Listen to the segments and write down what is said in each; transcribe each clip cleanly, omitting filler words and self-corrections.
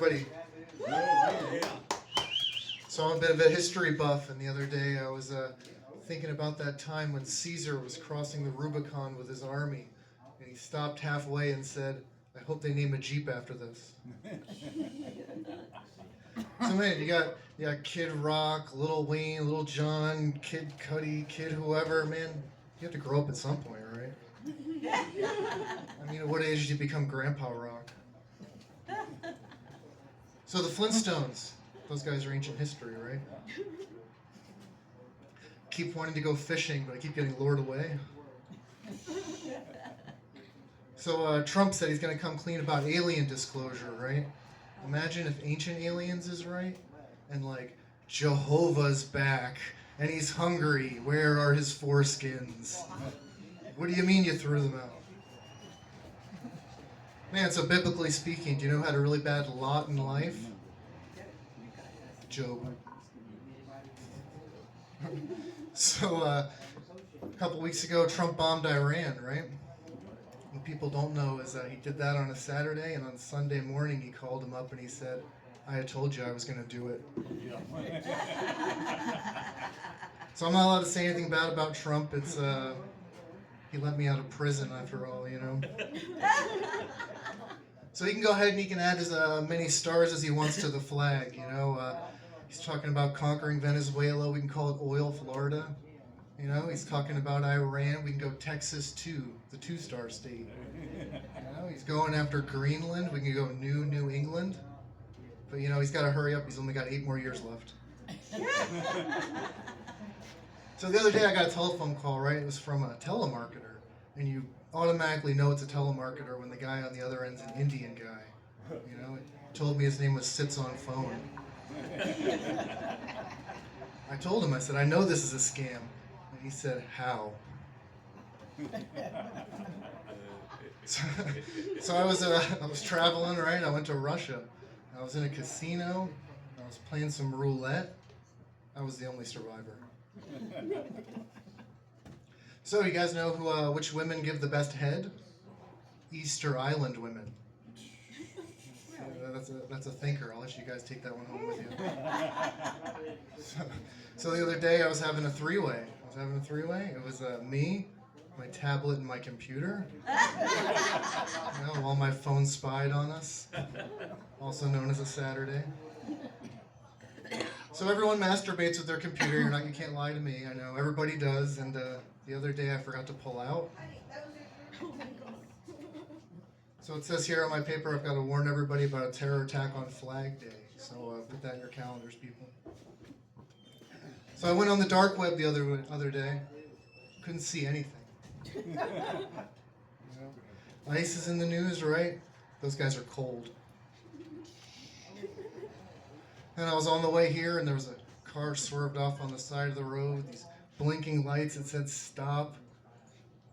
everybody. So I'm a bit of a history buff, and the other day I was thinking about that time when Caesar was crossing the Rubicon with his army, and he stopped halfway and said, "I hope they name a Jeep after this." So man, you got Kid Rock, Lil Wayne, Lil Jon, Kid Cudi, Kid whoever. Man, you have to grow up at some point, right? I mean, at what age did you become Grandpa Rock? So the Flintstones, those guys are ancient history, right? Keep wanting to go fishing, but I keep getting lured away. So Trump said he's going to come clean about alien disclosure, right? Imagine if Ancient Aliens is right, and like Jehovah's back, and he's hungry. Where are his foreskins? What do you mean you threw them out? Man, so biblically speaking, do you know who had a really bad lot in life? Job. So a couple weeks ago, Trump bombed Iran, right? What people don't know is he did that on a Saturday, and on Sunday morning he called him up and he said, "I had told you I was going to do it." So I'm not allowed to say anything bad about Trump. It's he let me out of prison after all, you know. So he can go ahead and he can add as many stars as he wants to the flag, you know. He's talking about conquering Venezuela. We can call it Oil Florida. You know, he's talking about Iran. We can go Texas 2, the 2-star state. You know, he's going after Greenland. We can go New England. But, you know, he's got to hurry up. He's only got 8 more years left. So the other day I got a telephone call, right? It was from a telemarketer. And you automatically know it's a telemarketer when the guy on the other end's an Indian guy. You know, he told me his name was Sits on Phone. I told him, I said, "I know this is a scam." And he said, "How?" So I was traveling, right? I went to Russia. I was in a casino. I was playing some roulette. I was the only survivor. So you guys know which women give the best head? Easter Island women. That's a thinker. I'll let you guys take that one home with you. So the other day I was having a three-way. It was me, my tablet, and my computer. You know, while my phone spied on us, also known as a Saturday. So everyone masturbates with their computer. You can't lie to me. I know everybody does. And the other day I forgot to pull out. So it says here on my paper I've got to warn everybody about a terror attack on Flag Day. So put that in your calendars, people. So I went on the dark web the other day. Couldn't see anything. You know? ICE is in the news, right? Those guys are cold. And I was on the way here, and there was a car swerved off on the side of the road with these blinking lights that said stop.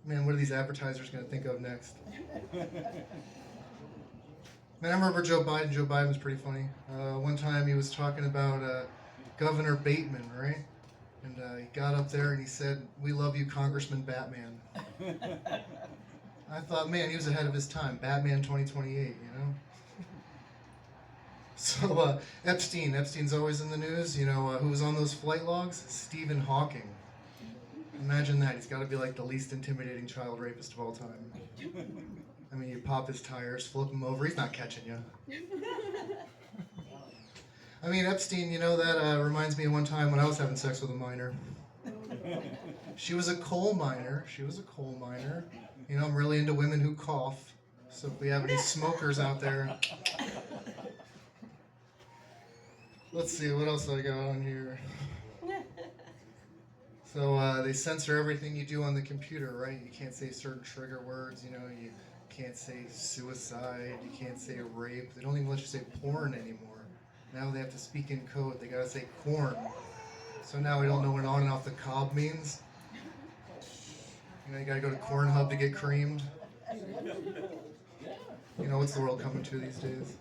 Man, what are these advertisers going to think of next? Man, I remember Joe Biden. Joe Biden was pretty funny. One time he was talking about Governor Bateman, right? And he got up there and he said, "We love you, Congressman Batman." I thought, man, he was ahead of his time. Batman 2028, you know? So Epstein's always in the news. You know, who was on those flight logs? Stephen Hawking. Imagine that. He's got to be like the least intimidating child rapist of all time. I mean, you pop his tires, flip him over. He's not catching you. I mean, Epstein, you know, that reminds me of one time when I was having sex with a minor. She was a coal miner. You know, I'm really into women who cough. So if we have any smokers out there. Let's see, what else I got on here? So they censor everything you do on the computer, right? You can't say certain trigger words, you know, you can't say suicide, you can't say rape. They don't even let you say porn anymore. Now they have to speak in code. They gotta say corn. So now we don't know what on and off the cob means. You know, you gotta go to Cornhub to get creamed. You know, what's the world coming to these days?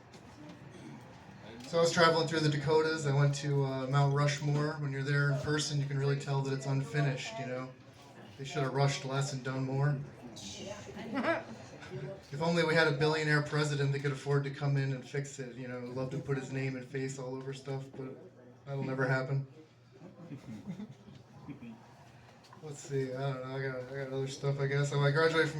So I was traveling through the Dakotas. I went to Mount Rushmore. When you're there in person, you can really tell that it's unfinished, you know. They should have rushed less and done more. If only we had a billionaire president that could afford to come in and fix it. You know, love to put his name and face all over stuff, but that'll never happen. Let's see. I don't know. I got other stuff, I guess. So I graduated from